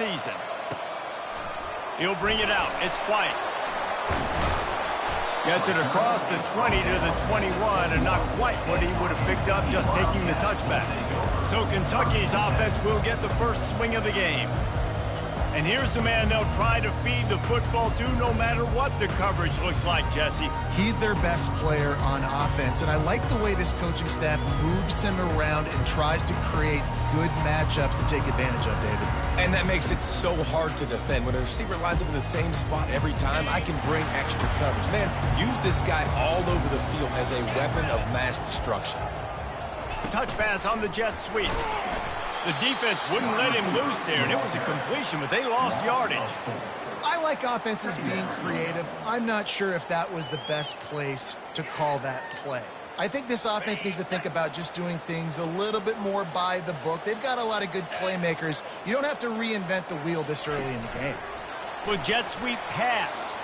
season. He'll bring it out. It's White. Gets it across the 20 to the 21, and not quite what he would have picked up just taking the touchback. So Kentucky's offense will get the first swing of the game. And here's the man they'll try to feed the football to no matter what the coverage looks like, Jesse. He's their best player on offense, and I like the way this coaching staff moves him around and tries to create good matchups to take advantage of, David. And that makes it so hard to defend. When a receiver lines up in the same spot every time, I can bring extra coverage. Man, use this guy all over the field as a weapon of mass destruction. Touch pass on the jet sweep. The defense wouldn't let him loose there, and it was a completion, but they lost yardage. I like offenses being creative. I'm not sure if that was the best place to call that play. I think this offense needs to think about just doing things a little bit more by the book. They've got a lot of good playmakers. You don't have to reinvent the wheel this early in the game. Well, jet sweep pass.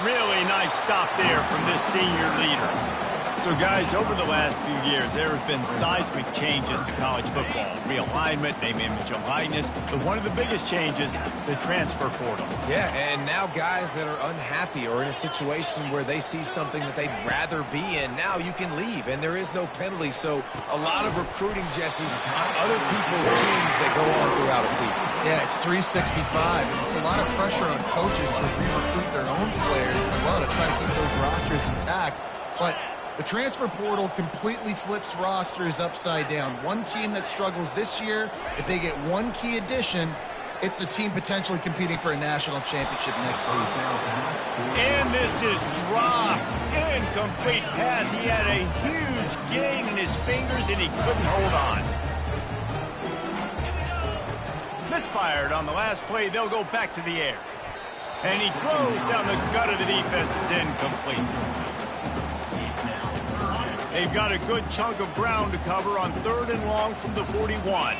Really nice stop there from this senior leader. So, guys, over the last few years, there have been seismic changes to college football. Realignment, name, image, and likeness. But one of the biggest changes, the transfer portal. Yeah, and now guys that are unhappy or in a situation where they see something that they'd rather be in, now you can leave, and there is no penalty. So a lot of recruiting, Jesse, on other people's teams that go on throughout a season. Yeah, it's 365, and it's a lot of pressure on coaches to re-recruit their own players as well to try to keep those rosters intact. But the transfer portal completely flips rosters upside down. One team that struggles this year, if they get one key addition, it's a team potentially competing for a national championship next season. And this is dropped. Incomplete pass. He had a huge gain in his fingers, and he couldn't hold on. Misfired on the last play. They'll go back to the air. And he throws down the gut of the defense. It's incomplete. They've got a good chunk of ground to cover on 3rd and long from the 41.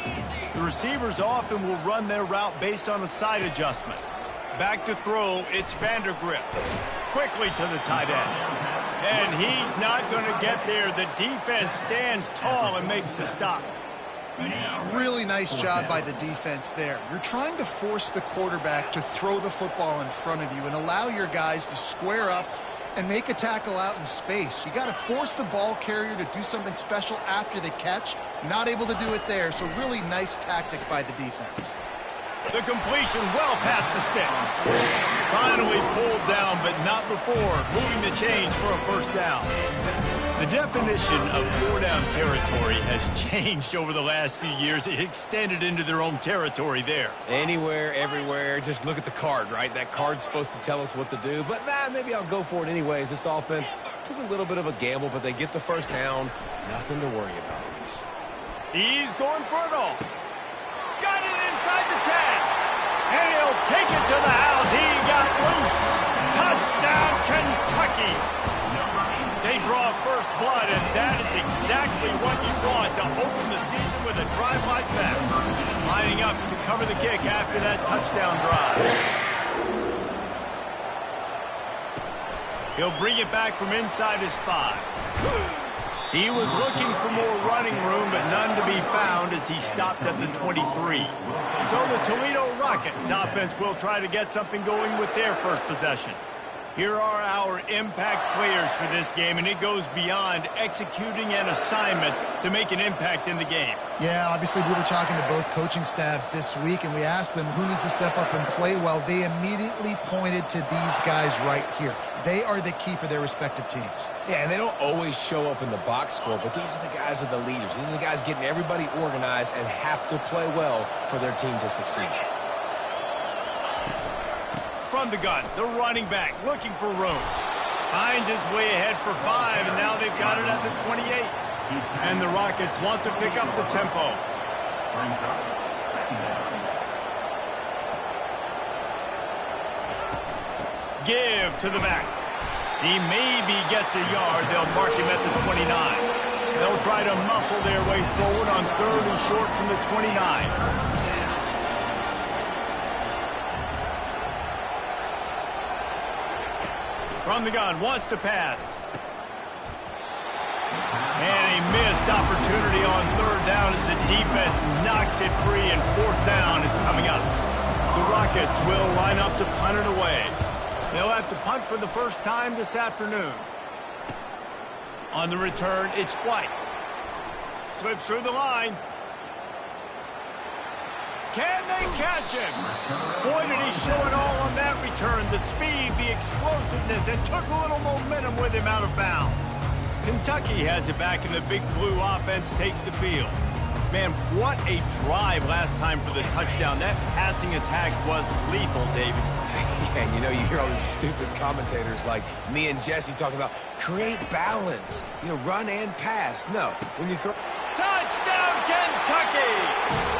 The receivers often will run their route based on a side adjustment. Back to throw, it's Vandergrift. Quickly to the tight end. And he's not going to get there. The defense stands tall and makes the stop. Really nice job by the defense there. You're trying to force the quarterback to throw the football in front of you and allow your guys to square up and make a tackle out in space. You got to force the ball carrier to do something special after the catch. Not able to do it there, so really nice tactic by the defense. The completion well past the sticks. Finally pulled down, but not before moving the chains for a first down. The definition of 4-down territory has changed over the last few years. It extended into their own territory there. Anywhere, everywhere, just look at the card, right? That card's supposed to tell us what to do, but maybe I'll go for it anyways. This offense took a little bit of a gamble, but they get the first down. Nothing to worry about, Reese. He's going for it all. Got it inside the 10. And he'll take it to the house. He got loose. Touchdown, Kentucky. They draw first blood, and that is exactly what you want to open the season with a drive like that. Lining up to cover the kick after that touchdown drive. He'll bring it back from inside his 5. He was looking for more running room, but none to be found as he stopped at the 23. So the Toledo Rockets offense will try to get something going with their first possession. Here are our impact players for this game, and it goes beyond executing an assignment to make an impact in the game. Yeah, obviously we were talking to both coaching staffs this week, and we asked them who needs to step up and play well. They immediately pointed to these guys right here. They are the key for their respective teams. Yeah, and they don't always show up in the box score, but these are the guys that are the leaders. These are the guys getting everybody organized and have to play well for their team to succeed. From the gun, the running back looking for room. Finds his way ahead for 5, and now they've got it at the 28. And the Rockets want to pick up the tempo. Give to the back. He maybe gets a yard. They'll mark him at the 29. They'll try to muscle their way forward on 3rd and short from the 29. From the gun, wants to pass. And a missed opportunity on 3rd down as the defense knocks it free, and 4th down is coming up. punted away. They'll have to punt for the first time this afternoon. On the return, it's White. Slips through the line. Can they catch him? Boy, did he show it all on that return. The speed, the explosiveness, and took a little momentum with him out of bounds. Kentucky has it back, and the Big Blue offense takes the field. Man, what a drive last time for the touchdown. That passing attack was lethal, David. And you know, you hear all these stupid commentators like me and Jesse talking about create balance, you know, run and pass. No, when you throw... Touchdown, Kentucky!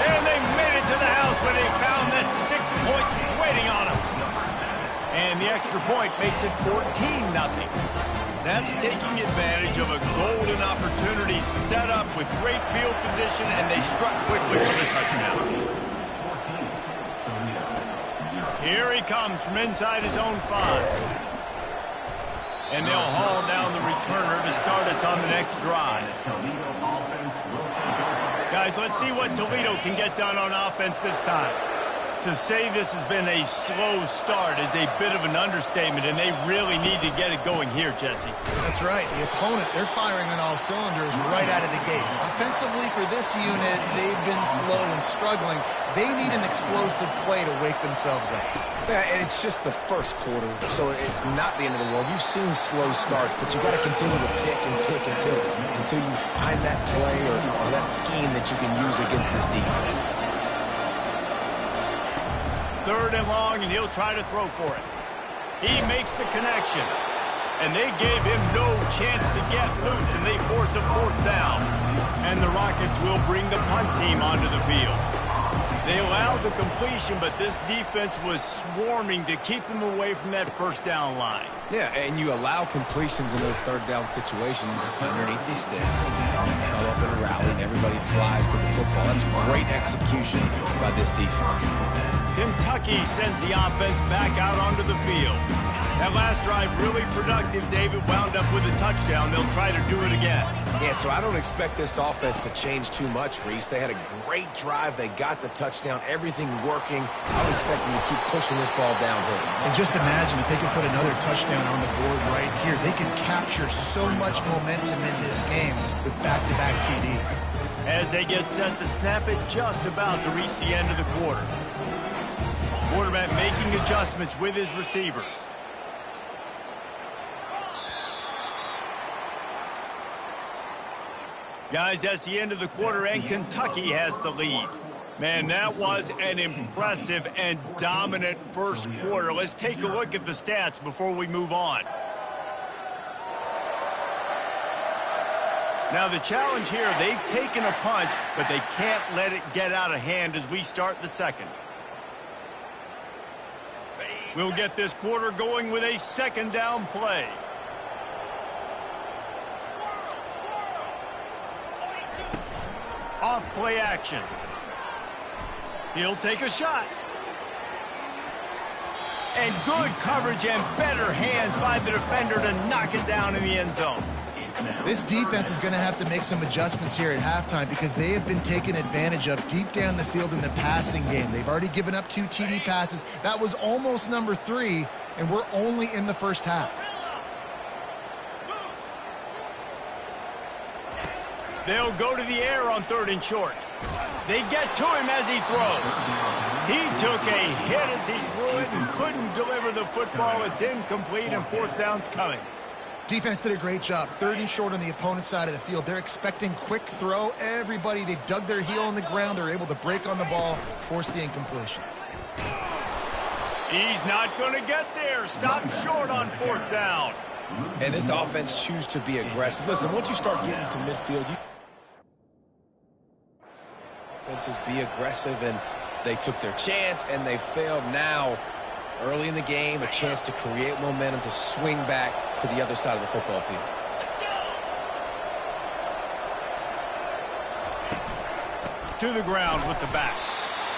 And they made it to the house when they found that 6 points waiting on them. And the extra point makes it 14-0. That's taking advantage of a golden opportunity set up with great field position, and they struck quickly for the touchdown. Here he comes from inside his own 5. And they'll haul down the returner to start us on the next drive. Guys, let's see what Toledo can get done on offense this time. To say this has been a slow start is a bit of an understatement, and they really need to get it going here, Jesse. That's right. The opponent, they're firing on all cylinders right out of the gate. Offensively for this unit, they've been slow and struggling. They need an explosive play to wake themselves up. Yeah, and it's just the first quarter, so it's not the end of the world. You've seen slow starts, but you got to continue to pick and pick and pick until you find that play or that scheme that you can use against this defense. 3rd and long, and he'll try to throw for it. He makes the connection, and they gave him no chance to get loose, and they force a 4th down. And the Rockets will bring the punt team onto the field. They allowed the completion, but this defense was swarming to keep them away from that 1st down line. Yeah, and you allow completions in those 3rd down situations underneath the sticks. And you come up and rally, and everybody flies to the football. That's great execution by this defense. Kentucky sends the offense back out onto the field. That last drive really productive. David wound up with a touchdown. They'll try to do it again. Yeah, so I don't expect this offense to change too much, Reese. They had a great drive. They got the touchdown. Everything working. I would expect them to keep pushing this ball downhill. And just imagine if they could put another touchdown on the board right here. They could capture so much momentum in this game with back-to-back TDs. As they get set to snap it, just about to reach the end of the quarter. Quarterback making adjustments with his receivers. Guys, that's the end of the quarter, and Kentucky has the lead. Man, that was an impressive and dominant first quarter. Let's take a look at the stats before we move on. Now, the challenge here, they've taken a punch, but they can't let it get out of hand as we start the second. We'll get this quarter going with a 2nd down play. Off play action. He'll take a shot. And good coverage and better hands by the defender to knock it down in the end zone. This defense is going to have to make some adjustments here at halftime because they have been taken advantage of deep down the field in the passing game. They've already given up 2 TD passes. That was almost number 3, and we're only in the first half. They'll go to the air on 3rd and short. They get to him as he throws. He took a hit as he threw it and couldn't deliver the football. It's incomplete, and 4th down's coming. Defense did a great job. 3rd and short on the opponent's side of the field. They're expecting quick throw. Everybody, they dug their heel on the ground. They're able to break on the ball, force the incompletion. He's not going to get there. Stop short on 4th down. And this offense chooses to be aggressive. Listen, once you start getting to midfield, offenses be aggressive, and they took their chance, and they failed. Now, early in the game, a chance to create momentum to swing back to the other side of the football field. To the ground with the back.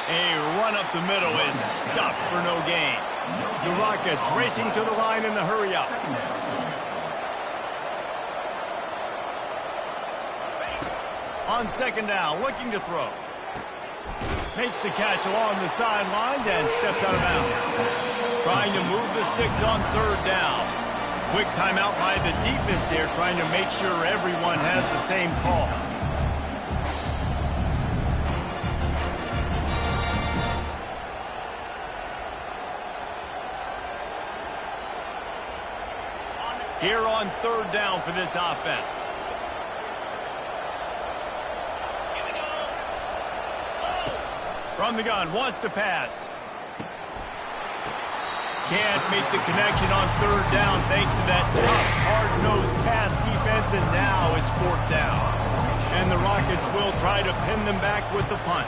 A run up the middle is stuffed for no gain. The Rockets racing to the line in the hurry up. On 2nd down, looking to throw. Makes the catch along the sidelines and steps out of bounds. Trying to move the sticks on third down. Quick timeout by the defense there, trying to make sure everyone has the same call. Here on third down for this offense. From the gun, wants to pass. Can't make the connection on third down thanks to that tough, hard-nosed pass defense, and now it's fourth down. And the Rockets will try to pin them back with the punt.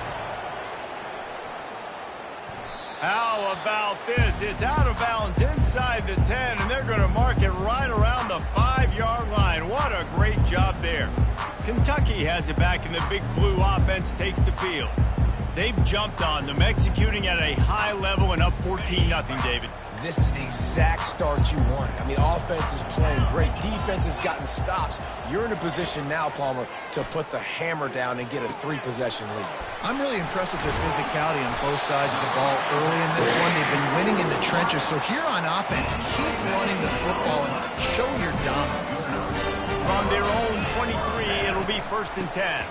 How about this? It's out of bounds inside the 10, and they're going to mark it right around the 5-yard line. What a great job there. Kentucky has it back, and the big blue offense takes the field. They've jumped on them, executing at a high level and up 14-0, David. This is the exact start you want. I mean, offense is playing great. Defense has gotten stops. You're in a position now, Palmer, to put the hammer down and get a 3-possession lead. I'm really impressed with their physicality on both sides of the ball early in this one. They've been winning in the trenches. So here on offense, keep running the football and show your dominance. From their own 23, it'll be 1st and 10.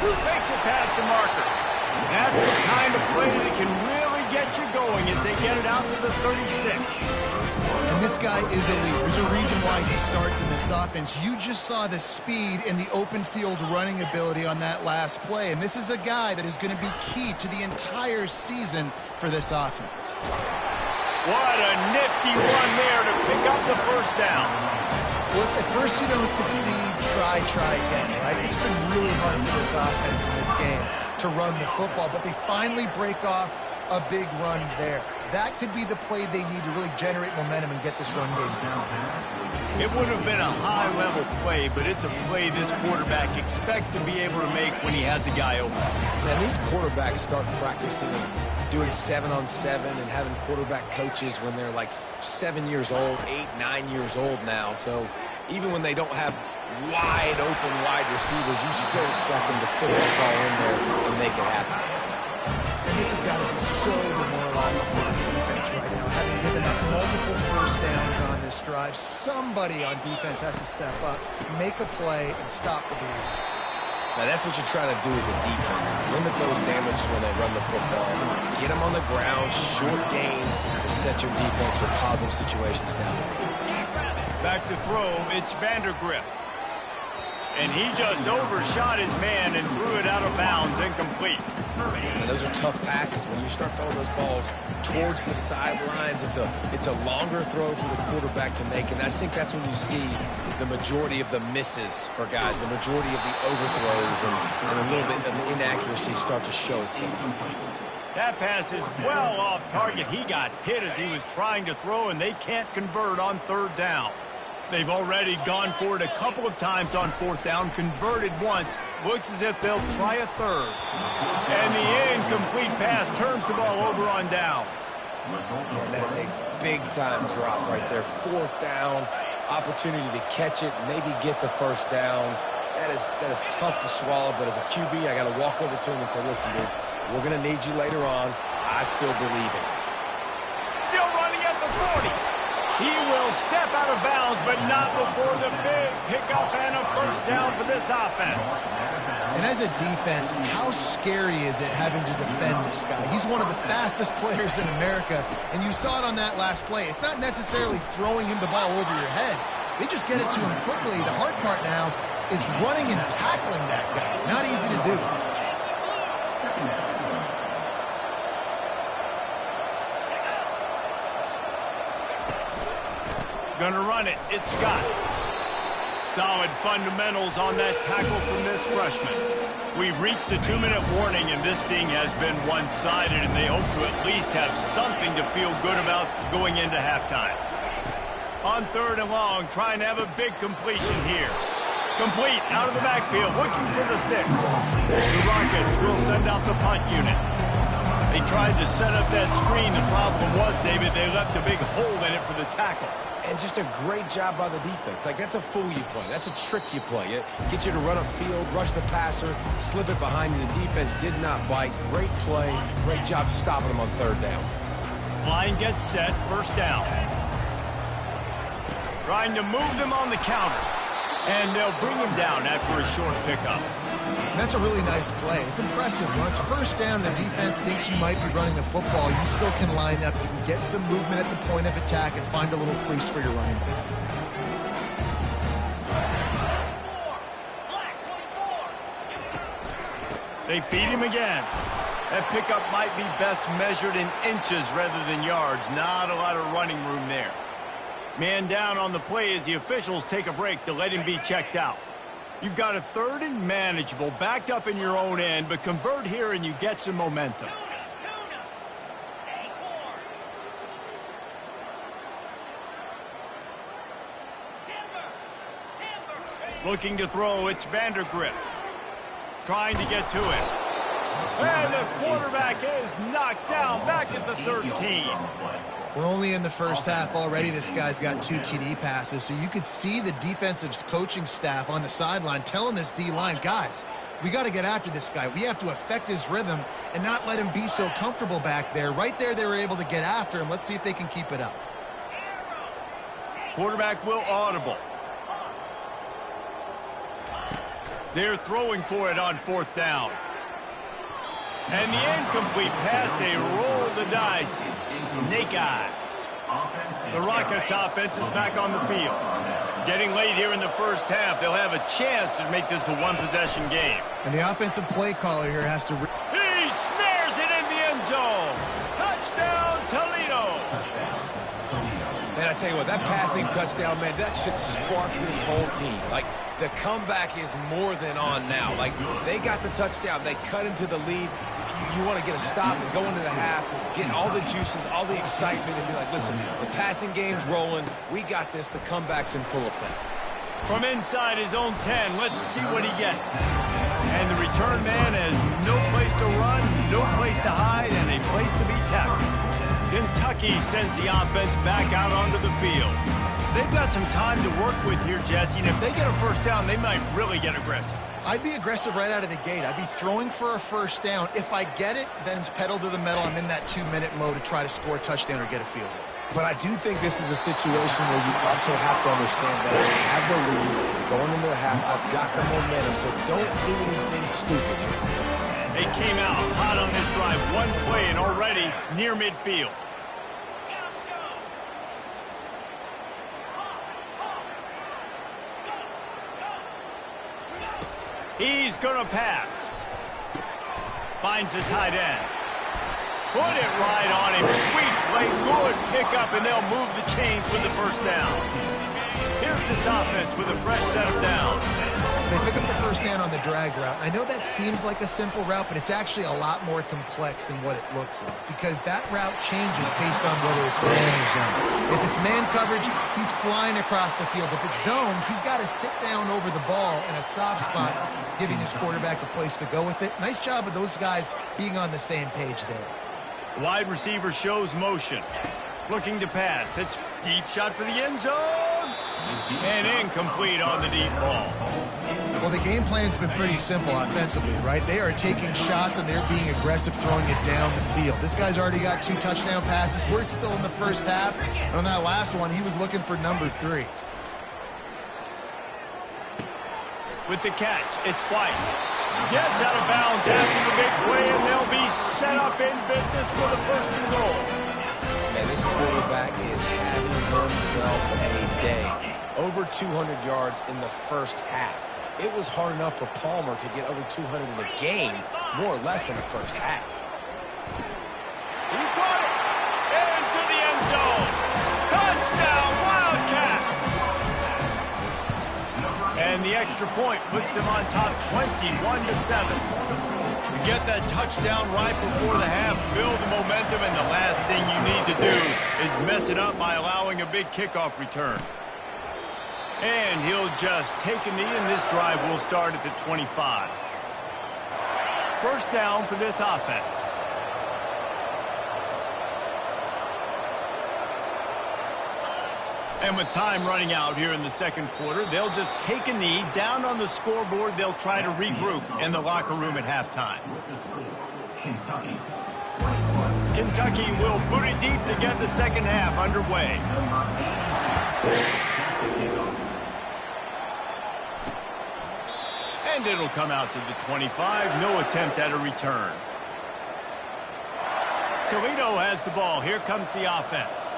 Makes it past the marker. That's the kind of play that can really get you going as they get it out to the 36. And this guy is elite. There's a reason why he starts in this offense. You just saw the speed and the open field running ability on that last play. And this is a guy that is going to be key to the entire season for this offense. What a nifty run there to pick up the first down. Well, if at first you don't succeed, try again, right? It's been really hard for this offense in this game to run the football, but they finally break off a big run there. That could be the play they need to really generate momentum and get this run game down. It would have been a high-level play, but it's a play this quarterback expects to be able to make when he has a guy open. Now, these quarterbacks start practicing doing 7-on-7 and having quarterback coaches when they're like 7 years old, 8, 9 years old now. So even when they don't have wide open wide receivers, you still expect them to fit that ball in there and make it happen. And this has got to be so demoralizing for this defense right now. Having given up multiple first downs on this drive, somebody on defense has to step up, make a play, and stop the bleeding. Now, that's what you're trying to do as a defense. Limit those damages when they run the football. Get them on the ground, short gains to set your defense for positive situations down the road. Back to throw, it's Vandergrift. And he just overshot his man and threw it out of bounds, incomplete. And those are tough passes. When you start throwing those balls towards the sidelines, it's a longer throw for the quarterback to make. And I think that's when you see the majority of the misses for guys, the majority of the overthrows and a little bit of inaccuracy start to show itself. That pass is well off target. He got hit as he was trying to throw, and they can't convert on third down. They've already gone for it a couple of times on fourth down, converted once. Looks as if they'll try a third. And the incomplete pass turns the ball over on downs. And that is a big-time drop right there. Fourth down, opportunity to catch it, maybe get the first down. That is tough to swallow, but as a QB, I got to walk over to him and say, listen, dude, we're going to need you later on. I still believe it. Still running at the 40. He will step out of bounds, but not before the big pickup and a first down for this offense. And as a defense, how scary is it having to defend this guy? He's one of the fastest players in America, and you saw it on that last play. It's not necessarily throwing him the ball over your head. They just get it to him quickly. The hard part now is running and tackling that guy. Not easy to do. Gonna run it. It's Scott. Solid fundamentals on that tackle from this freshman. We've reached the 2-minute warning, and this thing has been one-sided, and they hope to at least have something to feel good about going into halftime. On third and long, trying to have a big completion here. Complete, out of the backfield, looking for the sticks. The Rockets will send out the punt unit. They tried to set up that screen. The problem was, David, they left a big hole in it for the tackle. And just a great job by the defense. Like, that's a fool you play. That's a trick you play. It gets you to run upfield, rush the passer, slip it behind you. The defense did not bite. Great play. Great job stopping them on third down. Line gets set. First down. Trying to move them on the counter. And they'll bring him down after a short pickup. And that's a really nice play. It's impressive. When it's first down, the defense thinks you might be running the football. You still can line up. You can get some movement at the point of attack and find a little crease for your running back. They feed him again. That pickup might be best measured in inches rather than yards. Not a lot of running room there. Man down on the play as the officials take a break to let him be checked out. You've got a third and manageable, backed up in your own end, but convert here and you get some momentum. Looking to throw, it's Vandergrift. Trying to get to it. And the quarterback is knocked down back at the 13. We're only in the first half already. This guy's got 2 TD passes, so you could see the defensive coaching staff on the sideline telling this D-line, guys, we got to get after this guy. We have to affect his rhythm and not let him be so comfortable back there. Right there, they were able to get after him. Let's see if they can keep it up. Quarterback will audible. They're throwing for it on fourth down. And the incomplete pass, they roll the dice. Snake eyes. The Rockets offense is back on the field. Getting late here in the first half, they'll have a chance to make this a one-possession game. And the offensive play caller here has to... He snares it in the end zone. Touchdown, Toledo. Man, I tell you what, that passing touchdown, man, that should spark this whole team. Like, the comeback is more than on now. Like, they got the touchdown. They cut into the lead. You want to get a stop and go into the half, get all the juices, all the excitement, and be like, listen, the passing game's rolling. We got this. The comeback's in full effect. From inside his own 10, let's see what he gets. And the return man has no place to run, no place to hide, and a place to be tackled. Kentucky sends the offense back out onto the field. They've got some time to work with here, Jesse, and if they get a first down, they might really get aggressive. I'd be aggressive right out of the gate. I'd be throwing for a first down. If I get it, then it's pedal to the metal. I'm in that 2-minute mode to try to score a touchdown or get a field goal. But I do think this is a situation where you also have to understand that I have the lead going into the half. I've got the momentum, so don't do anything stupid. They came out hot on this drive. One play and already near midfield. He's going to pass. Finds the tight end. Put it right on him. Sweet play. Good pickup, and they'll move the chains with the first down. Here's this offense with a fresh set of downs. They pick up the first down on the drag route. I know that seems like a simple route, but it's actually a lot more complex than what it looks like because that route changes based on whether it's man or zone. If it's man coverage, he's flying across the field. If it's zone, he's got to sit down over the ball in a soft spot, giving his quarterback a place to go with it. Nice job of those guys being on the same page there. Wide receiver shows motion. Looking to pass. It's deep shot for the end zone. And incomplete on the deep ball. Well, the game plan's been pretty simple offensively, right? They are taking shots and they're being aggressive, throwing it down the field. This guy's already got 2 touchdown passes. We're still in the first half. And on that last one, he was looking for number 3. With the catch, it's White. Gets out of bounds after the big play, and they'll be set up in business for the first and goal. And this quarterback is having himself a day. Over 200 yards in the first half. It was hard enough for Palmer to get over 200 in a game, more or less in the first half. He caught it into the end zone. Touchdown, Wildcats! And the extra point puts them on top 21-7. Get that touchdown right before the half, build the momentum, and the last thing you need to do is mess it up by allowing a big kickoff return. And he'll just take a knee, and this drive will start at the 25. First down for this offense. And with time running out here in the second quarter, they'll just take a knee. Down on the scoreboard, they'll try to regroup in the locker room at halftime. Kentucky will boot it deep to get the second half underway. And it'll come out to the 25. No attempt at a return. Toledo has the ball. Here comes the offense.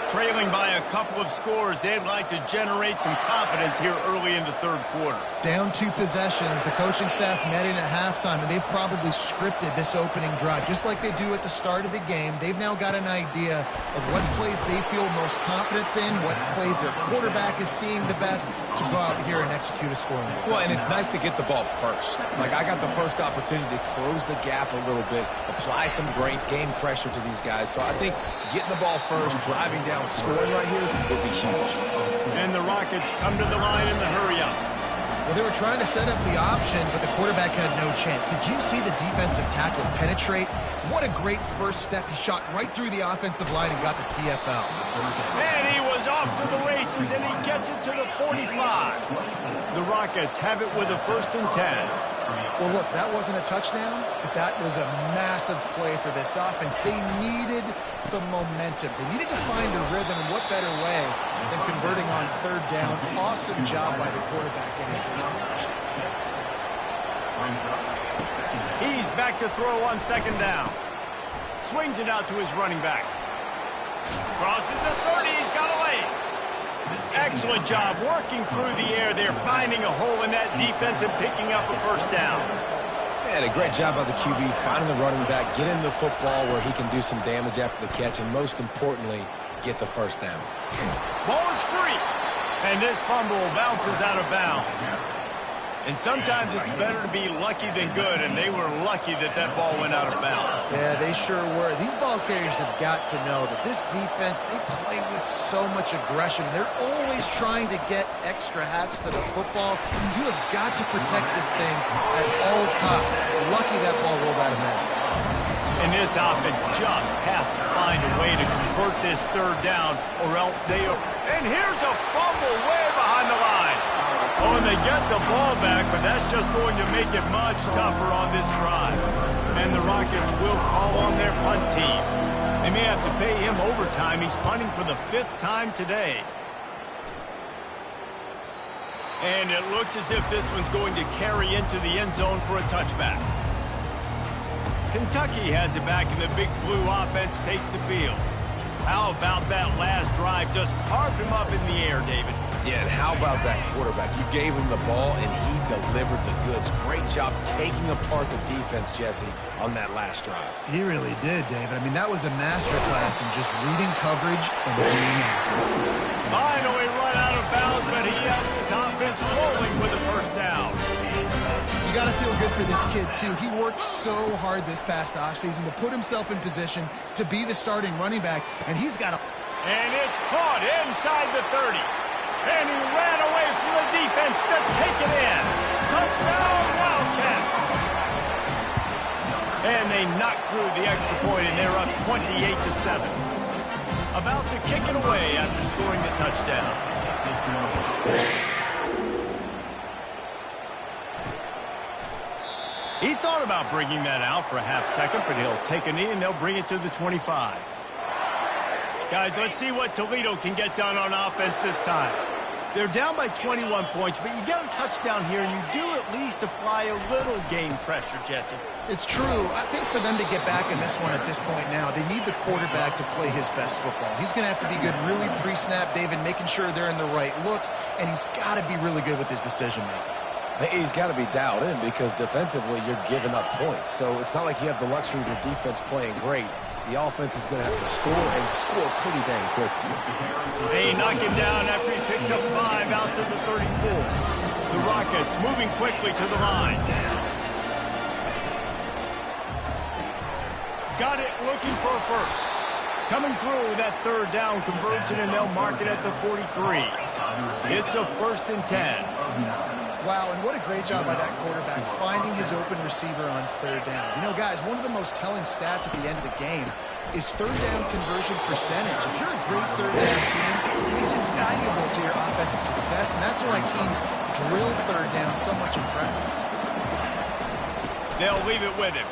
Trailing by a couple of scores, they'd like to generate some confidence here early in the third quarter. Down 2 possessions. The coaching staff met in at halftime, and they've probably scripted this opening drive. Just like they do at the start of the game, they've now got an idea of what plays they feel most confident in, what plays their quarterback is seeing the best to go out here and execute a scoring drive. Well, and it's nice to get the ball first. Like, I got the first opportunity to close the gap a little bit, apply some great game pressure to these guys. So I think getting the ball first, driving down, scoring right here would be huge. And the Rockets come to the line in the hurry-up. Well, they were trying to set up the option, but the quarterback had no chance. Did you see the defensive tackle penetrate? What a great first step. He shot right through the offensive line and got the TFL. And he was off to the races, and he gets it to the 45. The Rockets have it with a 1st and 10. Well, look, that wasn't a touchdown, but that was a massive play for this offense. They needed some momentum. They needed to find a rhythm, and what better way than converting on 3rd down. Awesome job by the quarterback getting first position. He's back to throw on 2nd down. Swings it out to his running back. Crosses the 30. He's got a lane. Excellent job working through the air. They're finding a hole in that defense and picking up a 1st down. And a great job by the QB finding the running back, get him the football where he can do some damage after the catch, and most importantly, get the 1st down. Ball is free. And this fumble bounces out of bounds. And sometimes it's better to be lucky than good, and they were lucky that that ball went out of bounds. Yeah, they sure were. These ball carriers have got to know that this defense, they play with so much aggression. They're always trying to get extra hats to the football. You have got to protect this thing at all costs. Lucky that ball rolled out of bounds. And this offense just has to find a way to convert this 3rd down, or else they are... And here's a fumble way behind the line. Oh, and they get the ball back, but that's just going to make it much tougher on this drive. And the Rockets will call on their punt team. They may have to pay him overtime. He's punting for the 5th time today. And it looks as if this one's going to carry into the end zone for a touchback. Kentucky has it back, and the big blue offense takes the field. How about that last drive? Just carved him up in the air, David. Yeah, and how about that quarterback? You gave him the ball, and he delivered the goods. Great job taking apart the defense, Jesse, on that last drive. He really did, David. I mean, that was a masterclass in just reading coverage and being accurate. Finally run out of bounds, but he has this offense rolling with a 1st down. You got to feel good for this kid, too. He worked so hard this past offseason to put himself in position to be the starting running back, and he's got a... And it's caught inside the 30. And he ran away from the defense to take it in. Touchdown, Wildcats. And they knock through the extra point, and they're up 28-7. About to kick it away after scoring the touchdown. He thought about bringing that out for a half-second, but he'll take a knee, and they'll bring it to the 25. Guys, let's see what Toledo can get done on offense this time. They're down by 21 points, but you get a touchdown here, and you do at least apply a little game pressure, Jesse. It's true. I think for them to get back in this one at this point now, they need the quarterback to play his best football. He's going to have to be good really pre-snap, David, making sure they're in the right looks, and he's got to be really good with his decision-making. He's got to be dialed in because defensively you're giving up points. So it's not like you have the luxury of your defense playing great. The offense is going to have to score and score pretty dang quickly. They knock him down after he picks up 5 out to the 34. The Rockets moving quickly to the line. Got it, looking for a 1st. Coming through that 3rd down conversion, and they'll mark it at the 43. It's a 1st and 10. Wow, and what a great job by that quarterback finding his open receiver on 3rd down. You know, guys, one of the most telling stats at the end of the game is third down conversion percentage. If you're a great third down team, it's invaluable to your offensive success, and that's why teams drill third down so much in practice. They'll leave it with him.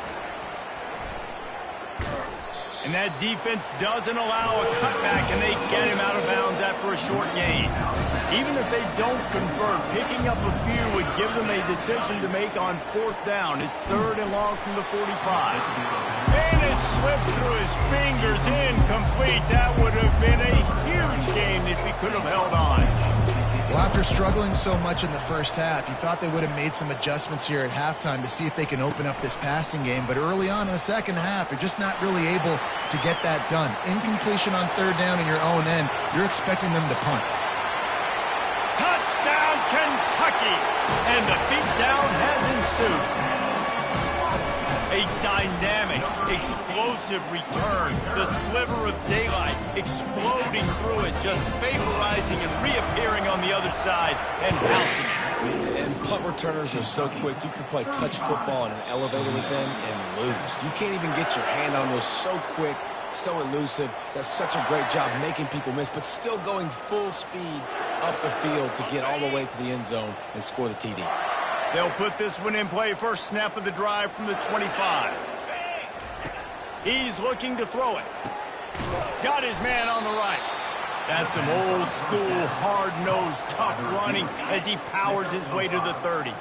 And that defense doesn't allow a cutback, and they get him out of bounds after a short gain. Even if they don't convert, picking up a few would give them a decision to make on fourth down. It's third and long from the 45. And it slips through his fingers, incomplete. That would have been a huge gain if he could have held on. Well, after struggling so much in the first half, you thought they would have made some adjustments here at halftime to see if they can open up this passing game. But early on in the second half, they're just not really able to get that done. Incompletion on third down in your own end, you're expecting them to punt. Touchdown, Kentucky! And the beatdown has ensued. A dynamic, explosive return. The sliver of daylight exploding through it, just vaporizing and reappearing on the other side and housing it. And punt returners are so quick. You can play touch football in an elevator with them and lose. You can't even get your hand on those. So quick, so elusive. Does such a great job making people miss, but still going full speed up the field to get all the way to the end zone and score the TD. They'll put this one in play. First snap of the drive from the 25. He's looking to throw it. Got his man on the right. That's some old school, hard-nosed, tough running as he powers his way to the 30.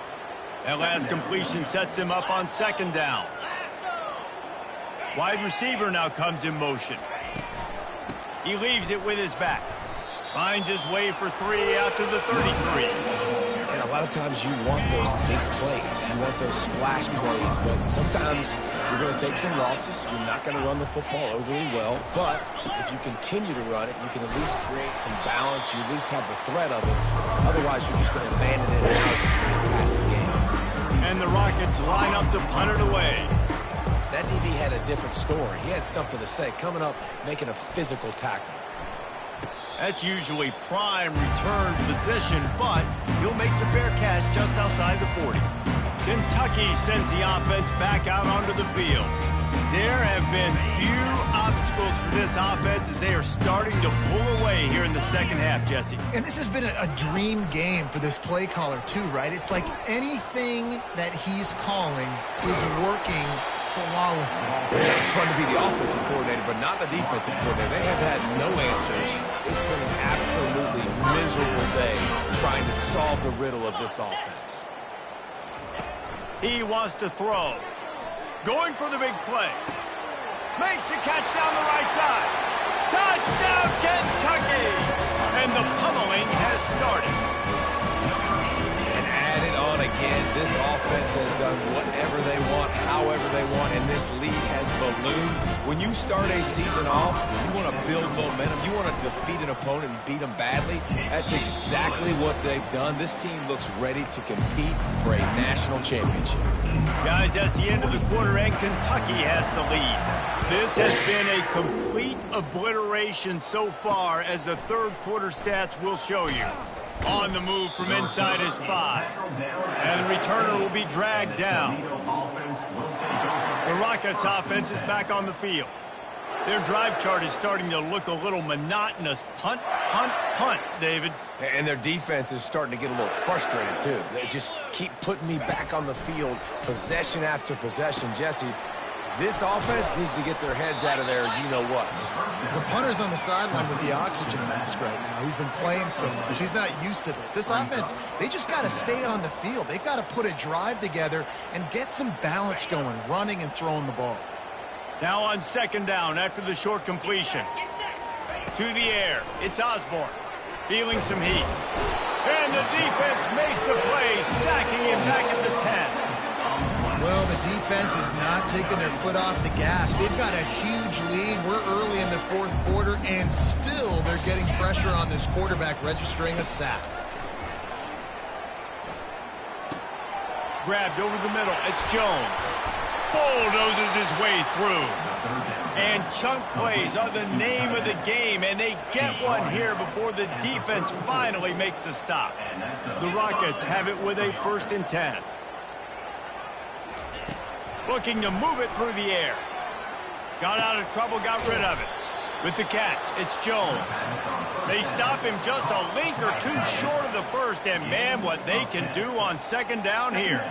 That last completion sets him up on second down. Wide receiver now comes in motion. He leaves it with his back. Finds his way for 3 out to the 33. And a lot of times you want those big plays. You want those splash plays, but sometimes you're going to take some losses. You're not going to run the football overly well, but if you continue to run it, you can at least create some balance. You at least have the threat of it. Otherwise, you're just going to abandon it, and now it's just going to be a passing game. And the Rockets line up to punt it away. That DB had a different story. He had something to say, coming up, making a physical tackle. That's usually prime return position, but he'll make the fair catch just outside the 40. Kentucky sends the offense back out onto the field. There have been few obstacles for this offense as they are starting to pull away here in the second half, Jesse. And this has been a dream game for this play caller too, right? It's like anything that he's calling is working flawlessly. Yeah, it's fun to be the offensive coordinator, but not the defensive coordinator. They have had no answers. It's been an absolutely miserable day trying to solve the riddle of this offense. He wants to throw. Going for the big play. Makes the catch down the right side. Touchdown, Kentucky! And the pummeling has started. And add it on again. This offense has done whatever they want, however they want, and this lead has ballooned. When you start a season off, you want to build momentum. You want to defeat an opponent and beat them badly. That's exactly what they've done. This team looks ready to compete for a national championship. Guys, that's the end of the quarter, and Kentucky has the lead. This has been a complete obliteration so far, as the third quarter stats will show you. On the move from inside his 5. And the returner will be dragged down. The Rockets offense is back on the field. Their drive chart is starting to look a little monotonous. Punt, punt, punt, David. And their defense is starting to get a little frustrated, too. They just keep putting me back on the field, possession after possession. Jesse, this offense needs to get their heads out of there, you-know-whats. The punter's on the sideline with the oxygen mask right now. He's been playing so much. He's not used to this. This offense, they just got to stay on the field. They've got to put a drive together and get some balance going, running and throwing the ball. Now on second down after the short completion. To the air, it's Osborne. Feeling some heat. And the defense makes a play, sacking him back at the 10. Well, the defense is not taking their foot off the gas. They've got a huge lead. We're early in the fourth quarter, and still they're getting pressure on this quarterback, registering a sack. Grabbed over the middle. It's Jones. Bulldozes his way through. And chunk plays are the name of the game, and they get one here before the defense finally makes the stop. The Rockets have it with a 1st and 10. Looking to move it through the air. Got out of trouble, got rid of it. With the catch, it's Jones. They stop him just a link or two short of the first, and man, what they can do on second down here.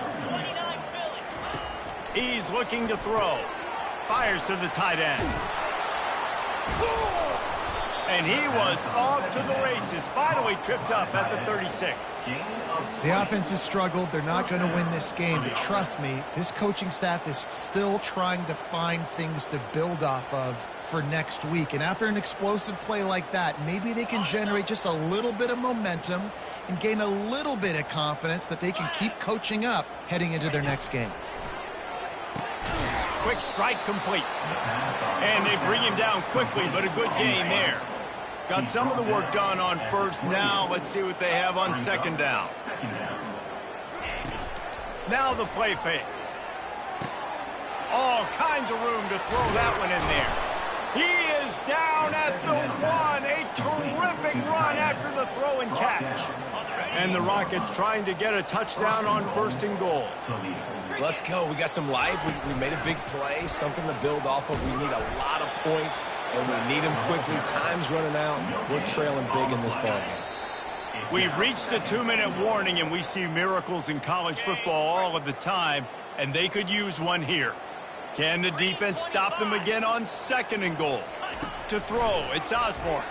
He's looking to throw. Fires to the tight end. And he was off to the races, finally tripped up at the 36. The offense has struggled. They're not going to win this game, but trust me, this coaching staff is still trying to find things to build off of for next week. And after an explosive play like that, maybe they can generate just a little bit of momentum and gain a little bit of confidence that they can keep coaching up heading into their next game. Quick strike complete. And they bring him down quickly, but a good gain there. Got some of the work done on first. Now let's see what they have on second down. Now the play fake. All kinds of room to throw that one in there. He is down at the 1. A terrific run after the throw and catch. And the Rockets trying to get a touchdown on first and goal. Let's go. We got some life. We made a big play, something to build off of. We need a lot of points, and we need them quickly. Time's running out. We're trailing big in this ballgame. We've reached the 2-minute warning, and we see miracles in college football all of the time, and they could use one here. Can the defense stop them again on second and goal? To throw, it's Osborne.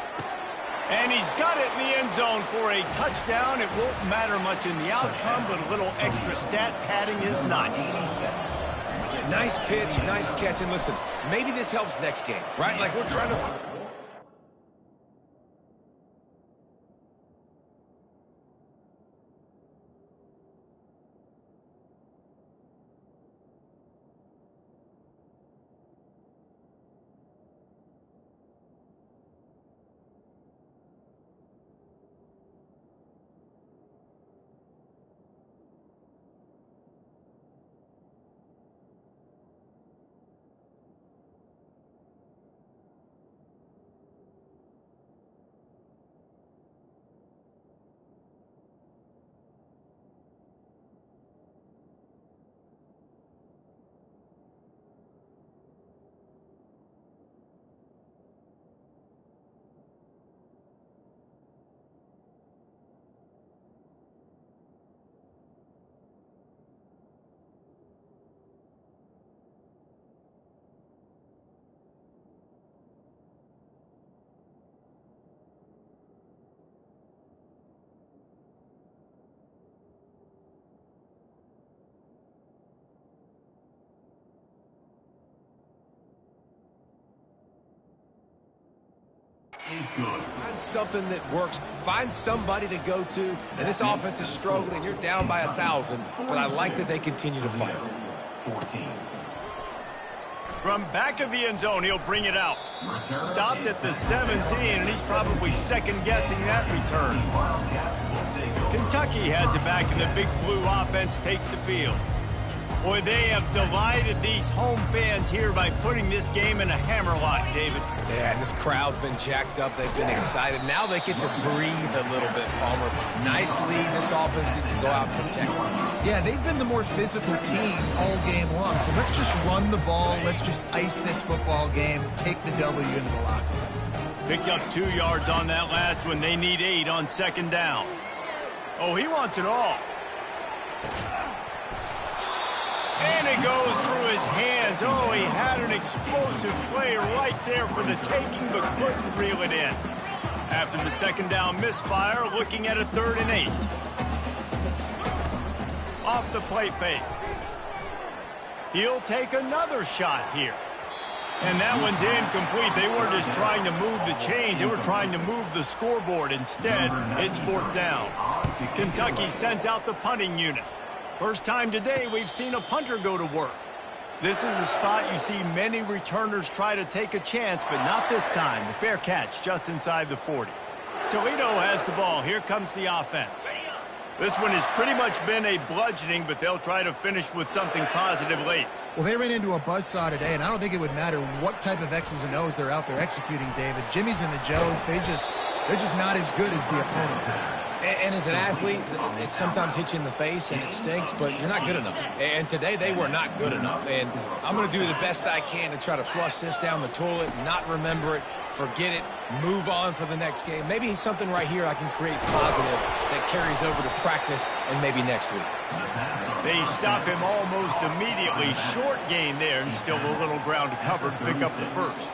And he's got it in the end zone for a touchdown. It won't matter much in the outcome, but a little extra stat padding is nice. Yeah, nice pitch, nice catch. And listen, maybe this helps next game, right? Like we're trying to... Find something that works. Find somebody to go to. And this offense is struggling. You're down by 1,000, but I like that they continue to fight. 14. From back of the end zone, he'll bring it out. Stopped at the 17, and he's probably second-guessing that return. Kentucky has it back, and the big blue offense takes the field. Boy, they have delighted these home fans here by putting this game in a hammerlock, David. Yeah, this crowd's been jacked up. They've been excited. Now they get to breathe a little bit, Palmer. Nice lead. This offense needs to go out and protect them. Yeah, they've been the more physical team all game long. So let's just run the ball. Let's just ice this football game. Take the W into the locker room. Picked up 2 yards on that last one. They need 8 on second down. Oh, he wants it all. And it goes through his hands. Oh, he had an explosive play right there for the taking, but couldn't reel it in. After the second down misfire, looking at a 3rd and 8. Off the play fake. He'll take another shot here. And that one's incomplete. They weren't just trying to move the chains. They were trying to move the scoreboard. Instead, it's 4th down. Kentucky sends out the punting unit. First time today we've seen a punter go to work. This is a spot you see many returners try to take a chance, but not this time. The fair catch just inside the 40. Toledo has the ball. Here comes the offense. This one has pretty much been a bludgeoning, but they'll try to finish with something positive late. Well, they ran into a buzzsaw today, and I don't think it would matter what type of X's and O's they're out there executing, David. Jimmy's and the Joes, they're just not as good as the opponent team. And as an athlete, it sometimes hits you in the face and it stinks, but you're not good enough. And today they were not good enough. And I'm going to do the best I can to try to flush this down the toilet, not remember it, forget it, move on for the next game. Maybe something right here I can create positive that carries over to practice and maybe next week. They stop him almost immediately. Short gain there and still a little ground to cover to pick up the first.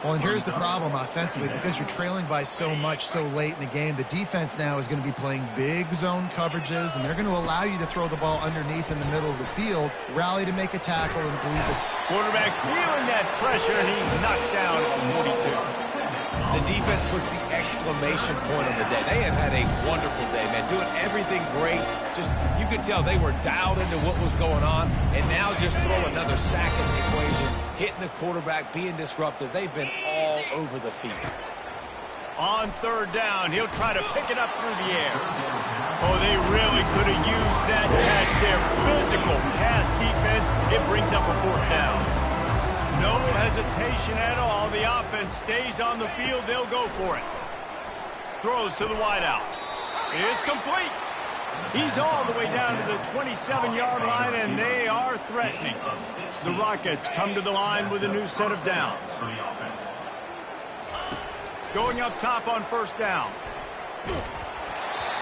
Well, and here's the problem offensively. Because you're trailing by so much so late in the game, the defense now is going to be playing big zone coverages, and they're going to allow you to throw the ball underneath in the middle of the field, rally to make a tackle, and believe it. Quarterback feeling that pressure, and he's knocked down at the 42. The defense puts the exclamation point on the day. They have had a wonderful day, man. Doing everything great. Just, you could tell they were dialed into what was going on, and now just throw another sack in the equation, hitting the quarterback, being disruptive. They've been all over the field. On third down, he'll try to pick it up through the air. Oh, they really could have used that catch there. Physical pass defense. It brings up a fourth down. No hesitation at all. The offense stays on the field. They'll go for it. Throws to the wideout. It's complete. He's all the way down to the 27-yard line, and they are threatening. The Rockets come to the line with a new set of downs. Going up top on first down.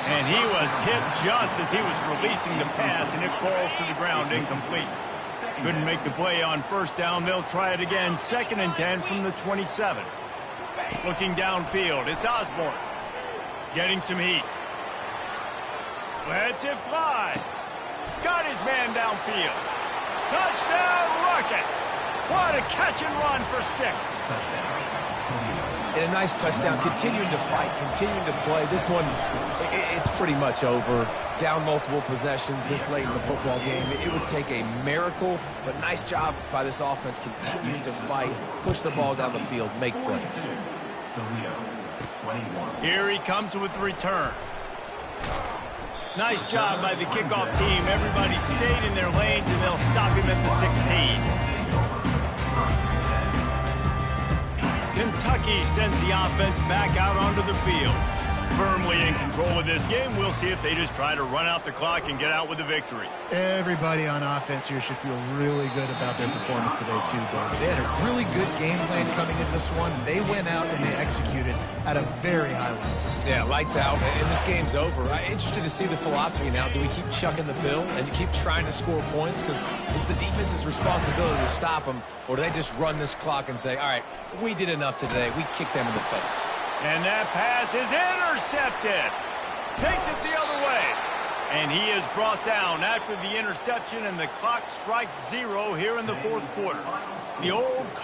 And he was hit just as he was releasing the pass, and it falls to the ground incomplete. Couldn't make the play on first down. They'll try it again. 2nd and 10 from the 27. Looking downfield, it's Osborne. Getting some heat. Lets it fly. Got his man downfield. Touchdown, Rockets. What a catch and run for 6. And a nice touchdown. Continuing to fight, continuing to play. This one, it's pretty much over. Down multiple possessions this late in the football game. It would take a miracle, but nice job by this offense continuing to fight, push the ball down the field, make plays. Here he comes with the return. Nice job by the kickoff team. Everybody stayed in their lanes, and they'll stop him at the 16. Kentucky sends the offense back out onto the field. Firmly in control of this game. We'll see if they just try to run out the clock and get out with a victory. Everybody on offense here should feel really good about their performance today, too, David. They had a really good game plan coming into this one, and they went out and they executed at a very high level. Yeah, lights out, and this game's over. I'm interested to see the philosophy now. Do we keep chucking the pill and keep trying to score points? Because it's the defense's responsibility to stop them, or do they just run this clock and say, all right, we did enough today. We kicked them in the face. And that pass is intercepted. Takes it the other way. And he is brought down after the interception, and the clock strikes 0 here in the 4th quarter. The old